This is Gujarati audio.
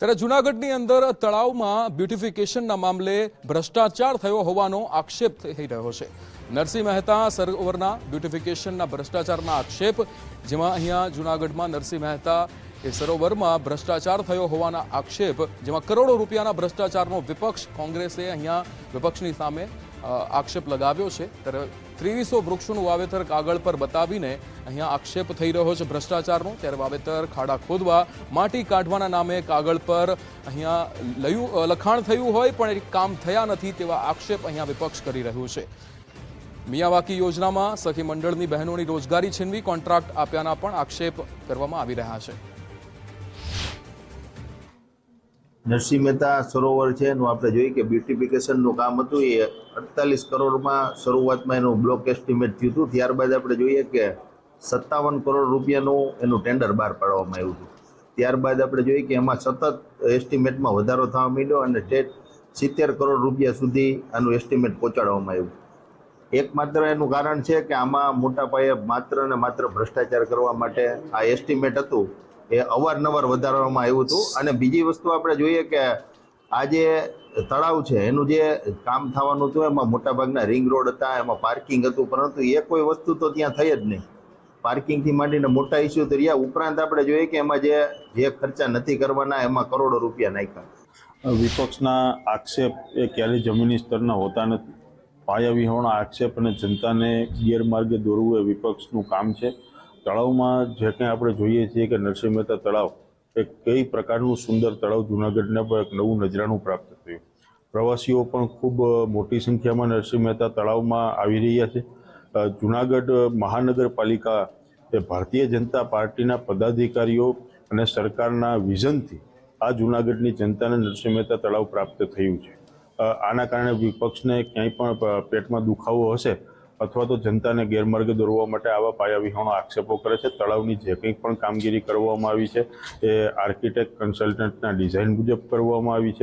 ત્યારે જૂનાગઢની અંદર તળાવમાં બ્યુટિફિકેશનના મામલે ભ્રષ્ટાચાર થયો હોવાનો આક્ષેપ થઈ રહ્યો છે। નરસિંહ મહેતા સરોવરના બ્યુટિફિકેશનના ભ્રષ્ટાચારના આક્ષેપ, જેમાં અહીંયા જૂનાગઢમાં નરસિંહ મહેતા એ સરોવરમાં ભ્રષ્ટાચાર થયો હોવાના આક્ષેપ, જેમાં કરોડો રૂપિયાના ભ્રષ્ટાચારનો વિપક્ષ કોંગ્રેસે અહીંયા વિપક્ષની સામે આક્ષેપ લગાવ્યો છે। ત્યારે 2300 વૃક્ષોનું વાવેતર કાગળ પર બતાવીને અહીંયા આક્ષેપ થઈ રહ્યો છે ભ્રષ્ટાચારનો। ત્યારે વાવેતર, ખાડા ખોદવા, માટી કાઢવાના નામે કાગળ પર અહીંયા લખાણ થયું હોય પણ એ કામ થયા નથી તેવા આક્ષેપ અહીંયા વિપક્ષ કરી રહ્યું છે। મિયાવાકી યોજનામાં સખી મંડળની બહેનોની રોજગારી છીનવી કોન્ટ્રાક્ટ આપ્યાના પણ આક્ષેપ કરવામાં આવી રહ્યા છે। નરસિંહ મહેતા સરોવર છે એનું આપણે જોઈએ કે બ્યુટિફિકેશનનું કામ હતું એ 48 કરોડમાં શરૂઆતમાં એનું બ્લોક એસ્ટિમેટ થયું હતું। ત્યારબાદ આપણે જોઈએ કે 57 કરોડ રૂપિયાનું એનું ટેન્ડર બહાર પાડવામાં આવ્યું હતું। ત્યારબાદ આપણે જોઈએ કે એમાં સતત એસ્ટિમેટમાં વધારો થવા માંડ્યો અને 70 કરોડ રૂપિયા સુધી આનું એસ્ટિમેટ પહોંચાડવામાં આવ્યું। એકમાત્ર એનું કારણ છે કે આમાં મોટા પાયે માત્ર ને માત્ર ભ્રષ્ટાચાર કરવા માટે આ એસ્ટિમેટ હતું એ અવારનવાર વધારવામાં આવ્યું હતું। અને બીજી વસ્તુ આપણે જોઈએ કે આ જે તળાવ છે એનું જે કામ થવાનું હતું એમાં મોટાભાગના રિંગ રોડ હતા, એમાં પાર્કિંગ હતું, પરંતુ એ કોઈ વસ્તુ તો ત્યાં થઈ જ નહીં। પાર્કિંગથી માંડીને મોટા ઇસ્યુ તો રહ્યા, ઉપરાંત આપણે જોઈએ કે એમાં જે ખર્ચા નથી કરવાના એમાં કરોડો રૂપિયા નાખ્યા। વિપક્ષના આક્ષેપ એ ક્યારેય જમીની સ્તરના હોતા નથી। પાયાવિહોણા આક્ષેપ અને જનતાને ગેરમાર્ગે દોરવું એ વિપક્ષનું કામ છે। તળાવમાં જે કંઈ આપણે જોઈએ છીએ કે નરસિંહ મહેતા તળાવ એ કઈ પ્રકારનું સુંદર તળાવ જૂનાગઢને પર એક નવું નજરાણું પ્રાપ્ત થયું। પ્રવાસીઓ પણ ખૂબ મોટી સંખ્યામાં નરસિંહ મહેતા તળાવમાં આવી રહ્યા છે। જૂનાગઢ મહાનગરપાલિકા એ ભારતીય જનતા પાર્ટીના પદાધિકારીઓ અને સરકારના વિઝનથી આ જૂનાગઢની જનતાને નરસિંહ મહેતા તળાવ પ્રાપ્ત થયું છે। આના કારણે વિપક્ષને ક્યાંય પણ પેટમાં દુખાવો હશે અથવા તો જનતાને ગેરમાર્ગે દોરવા માટે આવા પાયાવિહોણા આક્ષેપો કરે છે। તળાવની જે કંઈ પણ કામગીરી કરવામાં આવી છે એ આર્કિટેક્ટ કન્સલ્ટન્ટના ડિઝાઇન મુજબ કરવામાં આવી છે।